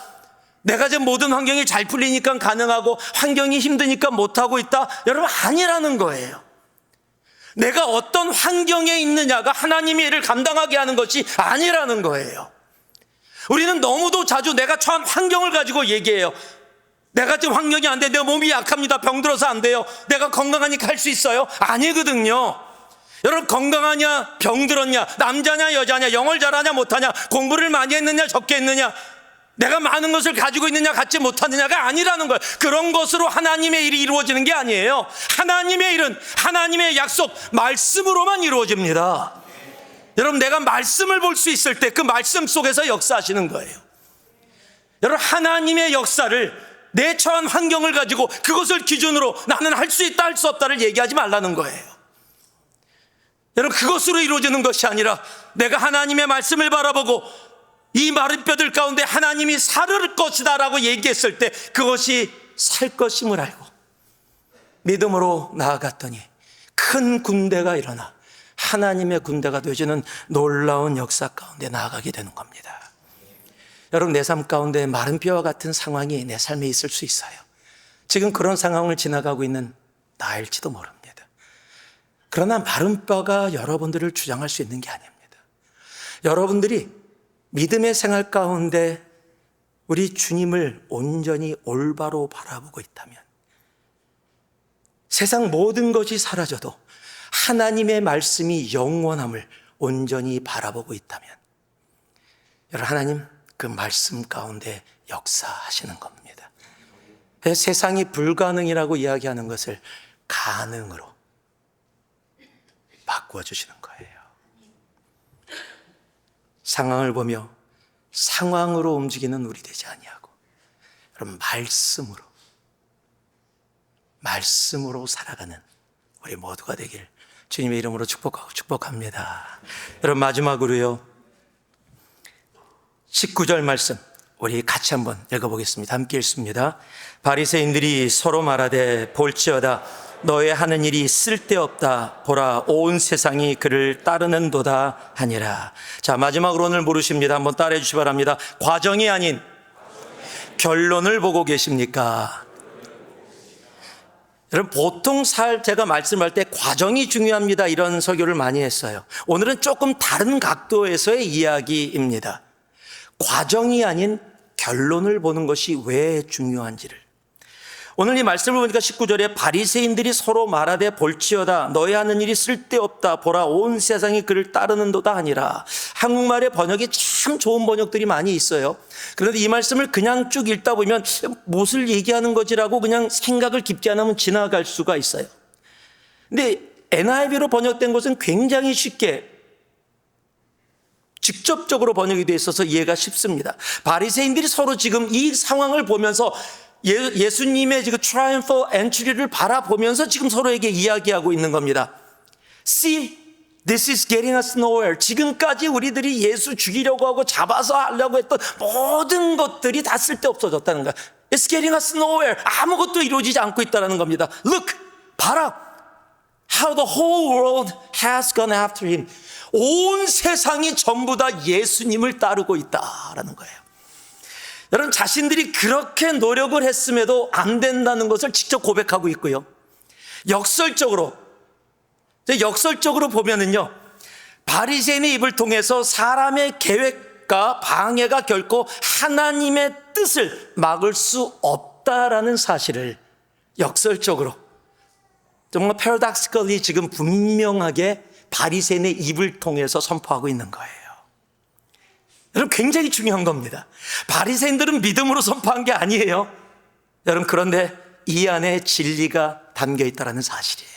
내가 지금 모든 환경이 잘 풀리니까 가능하고 환경이 힘드니까 못하고 있다. 여러분, 아니라는 거예요. 내가 어떤 환경에 있느냐가 하나님의 일을 감당하게 하는 것이 아니라는 거예요. 우리는 너무도 자주 내가 처한 환경을 가지고 얘기해요. 내가 지금 환경이 안 돼, 내 몸이 약합니다, 병들어서 안 돼요, 내가 건강하니까 할 수 있어요. 아니거든요. 여러분, 건강하냐 병들었냐, 남자냐 여자냐, 영어를 잘하냐 못하냐, 공부를 많이 했느냐 적게 했느냐, 내가 많은 것을 가지고 있느냐 갖지 못하느냐가 아니라는 거예요. 그런 것으로 하나님의 일이 이루어지는 게 아니에요. 하나님의 일은 하나님의 약속, 말씀으로만 이루어집니다. 여러분, 내가 말씀을 볼 수 있을 때 그 말씀 속에서 역사하시는 거예요. 여러분, 하나님의 역사를 내 처한 환경을 가지고 그것을 기준으로 나는 할 수 있다 할 수 없다를 얘기하지 말라는 거예요. 여러분, 그것으로 이루어지는 것이 아니라 내가 하나님의 말씀을 바라보고 이 마른 뼈들 가운데 하나님이 살을 것이다 라고 얘기했을 때 그것이 살 것임을 알고 믿음으로 나아갔더니 큰 군대가 일어나 하나님의 군대가 되어지는 놀라운 역사 가운데 나아가게 되는 겁니다. 여러분, 내 삶 가운데 마른 뼈와 같은 상황이 내 삶에 있을 수 있어요. 지금 그런 상황을 지나가고 있는 나일지도 모릅니다. 그러나 마른 뼈가 여러분들을 주장할 수 있는 게 아닙니다. 여러분들이 믿음의 생활 가운데 우리 주님을 온전히 올바로 바라보고 있다면 세상 모든 것이 사라져도 하나님의 말씀이 영원함을 온전히 바라보고 있다면 여러분, 하나님 그 말씀 가운데 역사하시는 겁니다. 세상이 불가능이라고 이야기하는 것을 가능으로 바꾸어 주시는 거예요. 상황을 보며 상황으로 움직이는 우리 되지 아니하고 여러분, 말씀으로 살아가는 우리 모두가 되길 주님의 이름으로 축복하고 축복합니다. 여러분, 마지막으로요, 19절 말씀 우리 같이 한번 읽어보겠습니다. 함께 읽습니다. 바리새인들이 서로 말하되 볼지어다 너의 하는 일이 쓸데없다. 보라 온 세상이 그를 따르는도다 하니라. 자, 마지막으로 오늘 물으십니다. 한번 따라해 주시기 바랍니다. 과정이 아닌 결론을 보고 계십니까? 여러분, 보통 제가 말씀할 때 과정이 중요합니다 이런 설교를 많이 했어요. 오늘은 조금 다른 각도에서의 이야기입니다. 과정이 아닌 결론을 보는 것이 왜 중요한지를. 오늘 이 말씀을 보니까 19절에 바리새인들이 서로 말하되 볼지어다 너희 하는 일이 쓸데없다. 보라 온 세상이 그를 따르는도다 하니라. 한국말의 번역이 참 좋은 번역들이 많이 있어요. 그런데 이 말씀을 그냥 쭉 읽다 보면 무엇을 얘기하는 거지라고 그냥 생각을 깊지 않으면 지나갈 수가 있어요. 근데 NIV로 번역된 것은 굉장히 쉽게 직접적으로 번역이 되어 있어서 이해가 쉽습니다. 바리새인들이 서로 지금 이 상황을 보면서 예수님의 지금 트라이엄펄 엔트리를 바라보면서 지금 서로에게 이야기하고 있는 겁니다. See, this is getting us nowhere. 지금까지 우리들이 예수 죽이려고 하고 잡아서 하려고 했던 모든 것들이 다 쓸데없어졌다는 거야. It's getting us nowhere. 아무것도 이루어지지 않고 있다는 겁니다. Look, 봐라. How the whole world has gone after him. 온 세상이 전부 다 예수님을 따르고 있다라는 거예요. 여러분, 자신들이 그렇게 노력을 했음에도 안 된다는 것을 직접 고백하고 있고요. 역설적으로 보면은요, 바리새인의 입을 통해서 사람의 계획과 방해가 결코 하나님의 뜻을 막을 수 없다라는 사실을 역설적으로 정말 paradoxically 지금 분명하게 바리새인의 입을 통해서 선포하고 있는 거예요. 여러분, 굉장히 중요한 겁니다. 바리새인들은 믿음으로 선포한 게 아니에요. 여러분, 그런데 이 안에 진리가 담겨 있다는 사실이에요.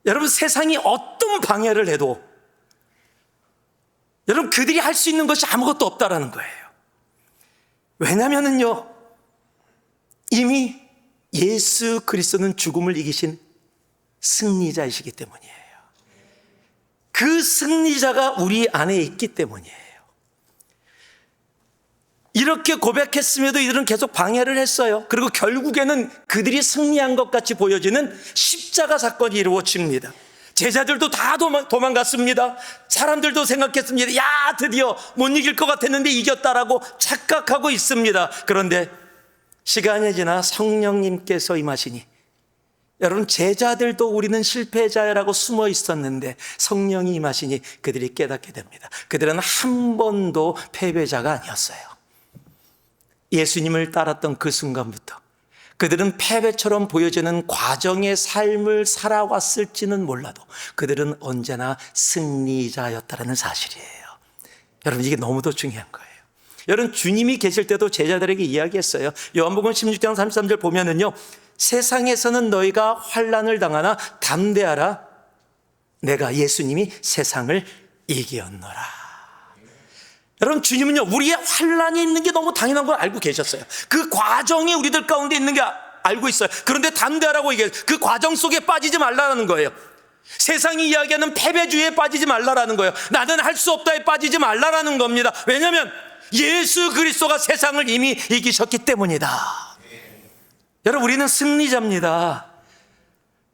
여러분, 세상이 어떤 방해를 해도 여러분, 그들이 할 수 있는 것이 아무것도 없다라는 거예요. 왜냐면은요, 이미 예수 그리스도는 죽음을 이기신 승리자이시기 때문이에요. 그 승리자가 우리 안에 있기 때문이에요. 이렇게 고백했음에도 이들은 계속 방해를 했어요. 그리고 결국에는 그들이 승리한 것 같이 보여지는 십자가 사건이 이루어집니다. 제자들도 다 도망갔습니다. 사람들도 생각했습니다. 야, 드디어 못 이길 것 같았는데 이겼다라고 착각하고 있습니다. 그런데 시간이 지나 성령님께서 임하시니, 여러분, 제자들도 우리는 실패자라고 숨어 있었는데 성령이 임하시니 그들이 깨닫게 됩니다. 그들은 한 번도 패배자가 아니었어요. 예수님을 따랐던 그 순간부터 그들은 패배처럼 보여지는 과정의 삶을 살아왔을지는 몰라도 그들은 언제나 승리자였다는 사실이에요. 여러분, 이게 너무도 중요한 거예요. 여러분, 주님이 계실 때도 제자들에게 이야기했어요. 요한복음 16장 33절 보면은요, 세상에서는 너희가 환난을 당하나 담대하라. 내가, 예수님이 세상을 이기었노라. 여러분, 주님은요, 우리의 환난이 있는 게 너무 당연한 걸 알고 계셨어요. 그 과정이 우리들 가운데 있는 게 알고 있어요. 그런데 담대하라고 얘기해요. 그 과정 속에 빠지지 말라는 거예요. 세상이 이야기하는 패배주의에 빠지지 말라는 거예요. 나는 할 수 없다에 빠지지 말라는 겁니다. 왜냐하면 예수 그리스도가 세상을 이미 이기셨기 때문이다. 여러분, 우리는 승리자입니다.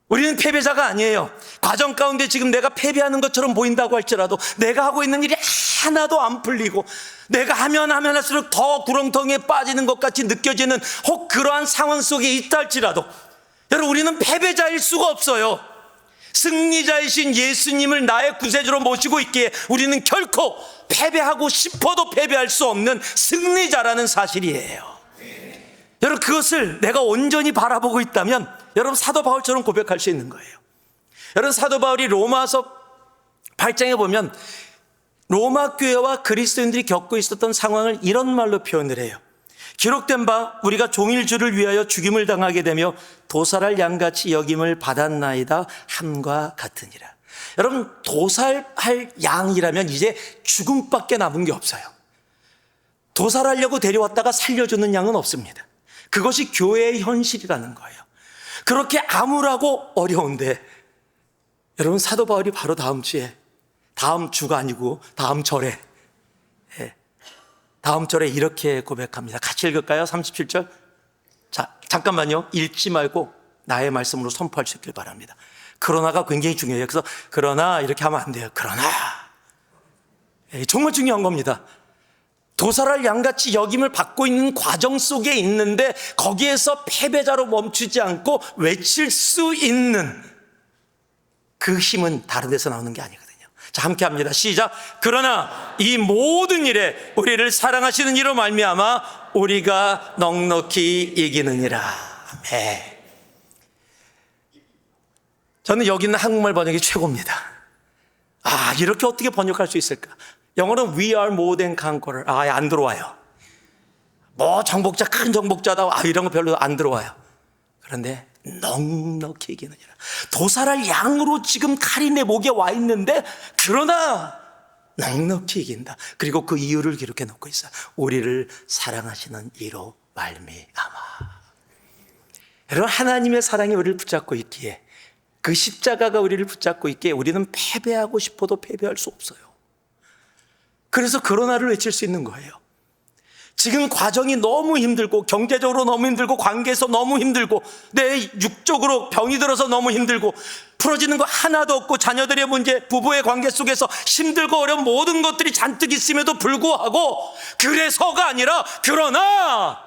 우리는 패배자가 아니에요. 과정 가운데 지금 내가 패배하는 것처럼 보인다고 할지라도 내가 하고 있는 일이 하나도 안 풀리고 내가 하면 할수록 더 구렁텅이에 빠지는 것 같이 느껴지는 혹 그러한 상황 속에 있다 할지라도 여러분, 우리는 패배자일 수가 없어요. 승리자이신 예수님을 나의 구세주로 모시고 있기에 우리는 결코 패배하고 싶어도 패배할 수 없는 승리자라는 사실이에요. 여러분, 그것을 내가 온전히 바라보고 있다면 여러분, 사도 바울처럼 고백할 수 있는 거예요. 여러분, 사도 바울이 로마서 8장에 보면 로마 교회와 그리스도인들이 겪고 있었던 상황을 이런 말로 표현을 해요. 기록된 바 우리가 종일 주를 위하여 죽임을 당하게 되며 도살할 양같이 여김을 받았나이다 함과 같으니라. 여러분, 도살할 양이라면 이제 죽음밖에 남은 게 없어요. 도살하려고 데려왔다가 살려주는 양은 없습니다. 그것이 교회의 현실이라는 거예요. 그렇게 암울하고 어려운데 여러분, 사도 바울이 바로 다음 주에, 다음 주가 아니고 다음 절에, 다음 절에 이렇게 고백합니다. 같이 읽을까요? 37절. 자, 잠깐만요. 읽지 말고 나의 말씀으로 선포할 수 있길 바랍니다. 그러나가 굉장히 중요해요. 그래서 그러나 이렇게 하면 안 돼요. 그러나. 정말 중요한 겁니다. 도살할 양같이 여김을 받고 있는 과정 속에 있는데 거기에서 패배자로 멈추지 않고 외칠 수 있는 그 힘은 다른 데서 나오는 게 아니거든요. 자, 함께 합니다. 시작. 그러나 이 모든 일에 우리를 사랑하시는 이로 말미암아 우리가 넉넉히 이기느니라. 아멘. 저는 여기 있는 한국말 번역이 최고입니다. 이렇게 어떻게 번역할 수 있을까? 영어는 we are more than conqueror. 안 들어와요. 뭐 정복자, 큰 정복자다. 이런 거 별로 안 들어와요. 그런데 넉넉히 이기느니라. 도살할 양으로 지금 칼이 내 목에 와 있는데 그러나 넉넉히 이긴다. 그리고 그 이유를 기록해 놓고 있어요. 우리를 사랑하시는 이로 말미암아. 여러분, 하나님의 사랑이 우리를 붙잡고 있기에, 그 십자가가 우리를 붙잡고 있기에 우리는 패배하고 싶어도 패배할 수 없어요. 그래서 그러나를 외칠 수 있는 거예요. 지금 과정이 너무 힘들고, 경제적으로 너무 힘들고, 관계에서 너무 힘들고, 내 육적으로 병이 들어서 너무 힘들고, 풀어지는 거 하나도 없고, 자녀들의 문제, 부부의 관계 속에서 힘들고 어려운 모든 것들이 잔뜩 있음에도 불구하고, 그래서가 아니라 그러나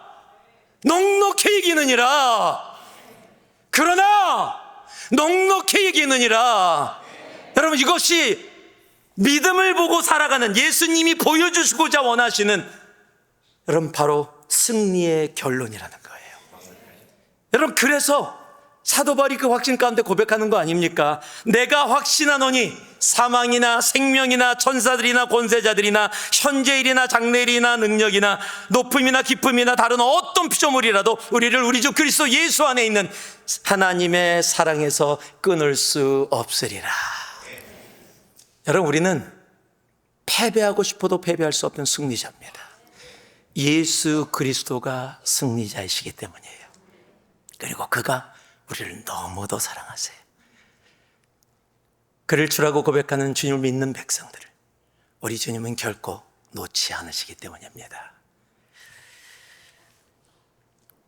넉넉히 이기느니라. 그러나 넉넉히 이기느니라. 여러분, 이것이 믿음을 보고 살아가는, 예수님이 보여주시고자 원하시는, 여러분, 바로 승리의 결론이라는 거예요. 여러분, 그래서 사도 바울이 그 확신 가운데 고백하는 거 아닙니까? 내가 확신하노니 사망이나 생명이나 천사들이나 권세자들이나 현재일이나 장래일이나 능력이나 높음이나 깊음이나 다른 어떤 피조물이라도 우리를 우리 주 그리스도 예수 안에 있는 하나님의 사랑에서 끊을 수 없으리라. 여러분, 우리는 패배하고 싶어도 패배할 수 없는 승리자입니다. 예수 그리스도가 승리자이시기 때문이에요. 그리고 그가 우리를 너무도 사랑하세요. 그를 주라고 고백하는 주님을 믿는 백성들을 우리 주님은 결코 놓지 않으시기 때문입니다.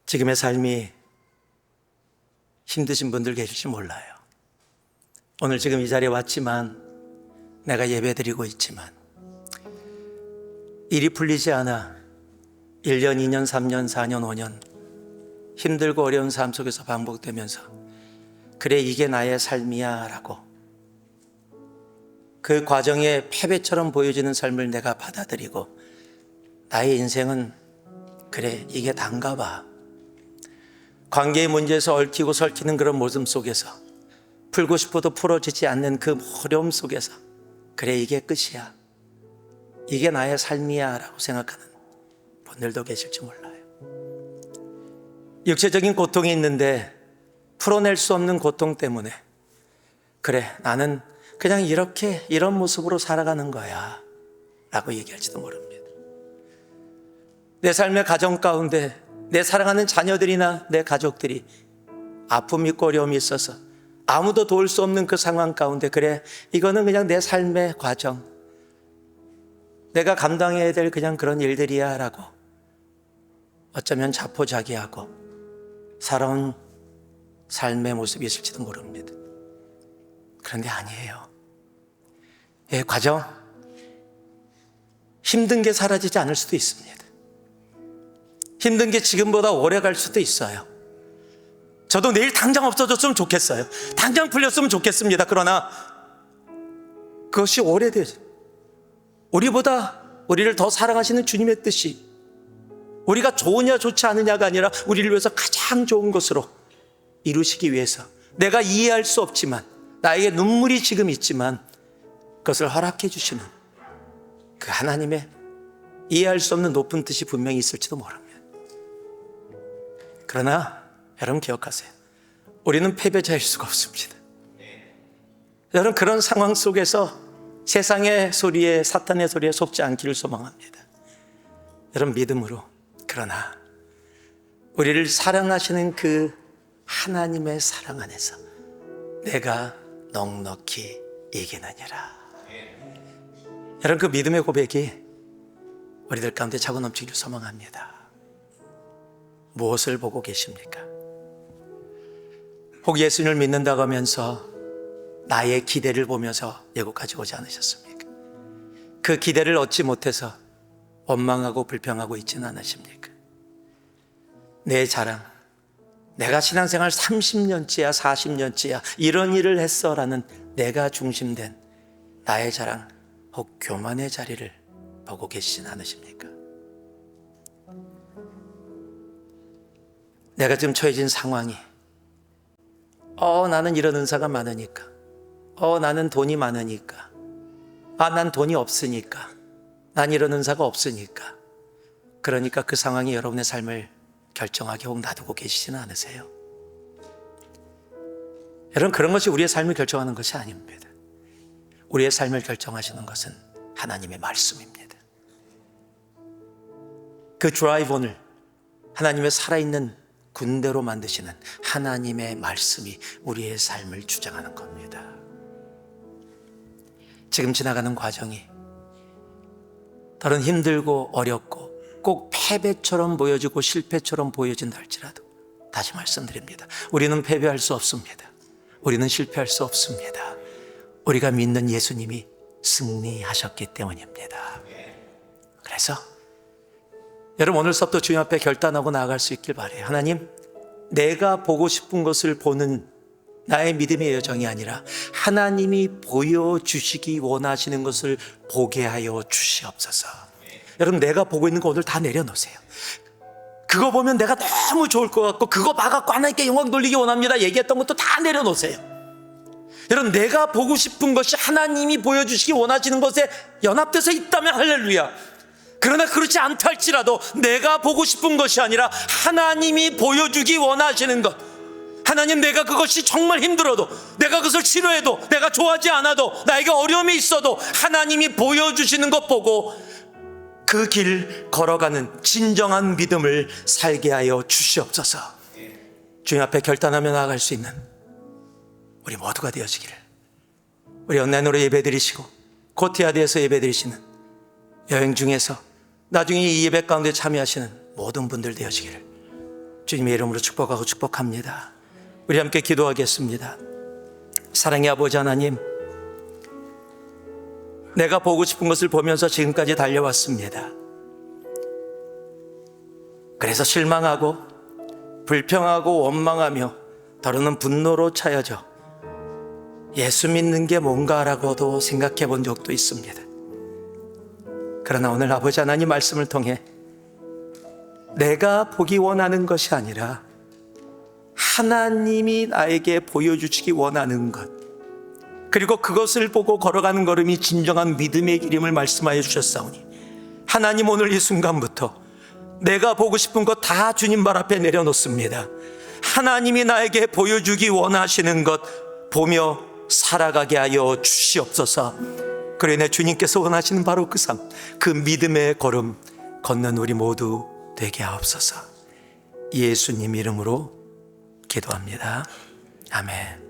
지금의 삶이 힘드신 분들 계실지 몰라요. 오늘 지금 이 자리에 왔지만, 내가 예배드리고 있지만 일이 풀리지 않아 1년, 2년, 3년, 4년, 5년 힘들고 어려운 삶 속에서 반복되면서 그래, 이게 나의 삶이야 라고 그 과정에 패배처럼 보여지는 삶을 내가 받아들이고, 나의 인생은 그래, 이게 단가 봐. 관계의 문제에서 얽히고 설키는 그런 모습 속에서, 풀고 싶어도 풀어지지 않는 그 어려움 속에서 그래, 이게 끝이야, 이게 나의 삶이야 라고 생각하는 분들도 계실지 몰라요. 육체적인 고통이 있는데 풀어낼 수 없는 고통 때문에 그래, 나는 그냥 이런 모습으로 살아가는 거야 라고 얘기할지도 모릅니다. 내 삶의 가정 가운데 내 사랑하는 자녀들이나 내 가족들이 아픔이 있고 어려움이 있어서 아무도 도울 수 없는 그 상황 가운데 그래, 이거는 그냥 내 삶의 과정, 내가 감당해야 될 그냥 그런 일들이야 라고 어쩌면 자포자기하고 살아온 삶의 모습이 있을지도 모릅니다. 그런데 아니에요. 과정, 힘든 게 사라지지 않을 수도 있습니다. 힘든 게 지금보다 오래 갈 수도 있어요. 저도 내일 당장 없어졌으면 좋겠어요. 당장 풀렸으면 좋겠습니다. 그러나 그것이 오래돼서 우리보다 우리를 더 사랑하시는 주님의 뜻이 우리가 좋으냐 좋지 않느냐가 아니라 우리를 위해서 가장 좋은 것으로 이루시기 위해서 내가 이해할 수 없지만, 나에게 눈물이 지금 있지만 그것을 허락해 주시는 그 하나님의 이해할 수 없는 높은 뜻이 분명히 있을지도 모릅니다. 그러나 여러분 기억하세요. 우리는 패배자일 수가 없습니다. 여러분, 그런 상황 속에서 세상의 소리에, 사탄의 소리에 속지 않기를 소망합니다. 여러분, 믿음으로, 그러나 우리를 사랑하시는 그 하나님의 사랑 안에서 내가 넉넉히 이기느니라. 여러분, 그 믿음의 고백이 우리들 가운데 차고 넘치기를 소망합니다. 무엇을 보고 계십니까? 혹 예수님을 믿는다고 하면서 나의 기대를 보면서 예고까지 오지 않으셨습니까? 그 기대를 얻지 못해서 원망하고 불평하고 있지는 않으십니까? 내 자랑, 내가 신앙생활 30년째야 40년째야 이런 일을 했어 라는 내가 중심된 나의 자랑, 혹 교만의 자리를 보고 계시진 않으십니까? 내가 지금 처해진 상황이, 나는 이런 은사가 많으니까, 나는 돈이 많으니까, 난 돈이 없으니까, 난 이런 은사가 없으니까, 그러니까 그 상황이 여러분의 삶을 결정하게 혹 놔두고 계시지는 않으세요? 여러분, 그런 것이 우리의 삶을 결정하는 것이 아닙니다. 우리의 삶을 결정하시는 것은 하나님의 말씀입니다. 그 드라이브온을 하나님의 살아있는 군대로 만드시는 하나님의 말씀이 우리의 삶을 주장하는 겁니다. 지금 지나가는 과정이 다른 힘들고 어렵고 꼭 패배처럼 보여지고 실패처럼 보여진다 할지라도 다시 말씀드립니다. 우리는 패배할 수 없습니다. 우리는 실패할 수 없습니다. 우리가 믿는 예수님이 승리하셨기 때문입니다. 그래서 여러분, 오늘서부터 주님 앞에 결단하고 나아갈 수 있길 바라요. 하나님, 내가 보고 싶은 것을 보는 나의 믿음의 여정이 아니라 하나님이 보여주시기 원하시는 것을 보게 하여 주시옵소서. 여러분, 내가 보고 있는 거 오늘 다 내려놓으세요. 그거 보면 내가 너무 좋을 것 같고 그거 봐갖고 하나님께 영광 돌리기 원합니다 얘기했던 것도 다 내려놓으세요. 여러분, 내가 보고 싶은 것이 하나님이 보여주시기 원하시는 것에 연합돼서 있다면 할렐루야. 그러나 그렇지 않다 할지라도 내가 보고 싶은 것이 아니라 하나님이 보여주기 원하시는 것, 하나님, 내가 그것이 정말 힘들어도, 내가 그것을 싫어해도, 내가 좋아하지 않아도, 나에게 어려움이 있어도 하나님이 보여주시는 것 보고 그 길 걸어가는 진정한 믿음을 살게 하여 주시옵소서. 주님 앞에 결단하며 나아갈 수 있는 우리 모두가 되어지기를, 우리 온라인으로 예배드리시고 코티아드에서 예배드리시는, 여행 중에서 나중에 이 예배 가운데 참여하시는 모든 분들 되어지기를 주님의 이름으로 축복하고 축복합니다. 우리 함께 기도하겠습니다. 사랑의 아버지 하나님, 내가 보고 싶은 것을 보면서 지금까지 달려왔습니다. 그래서 실망하고 불평하고 원망하며 더러는 분노로 차여져 예수 믿는 게 뭔가라고도 생각해 본 적도 있습니다. 그러나 오늘 아버지 하나님 말씀을 통해 내가 보기 원하는 것이 아니라 하나님이 나에게 보여주시기 원하는 것, 그리고 그것을 보고 걸어가는 걸음이 진정한 믿음의 길임을 말씀하여 주셨사오니, 하나님, 오늘 이 순간부터 내가 보고 싶은 것 다 주님 발 앞에 내려놓습니다. 하나님이 나에게 보여주기 원하시는 것 보며 살아가게 하여 주시옵소서. 그래, 내 주님께서 원하시는 바로 그 삶, 그 믿음의 걸음 걷는 우리 모두 되게 하옵소서. 예수님 이름으로 기도합니다. 아멘.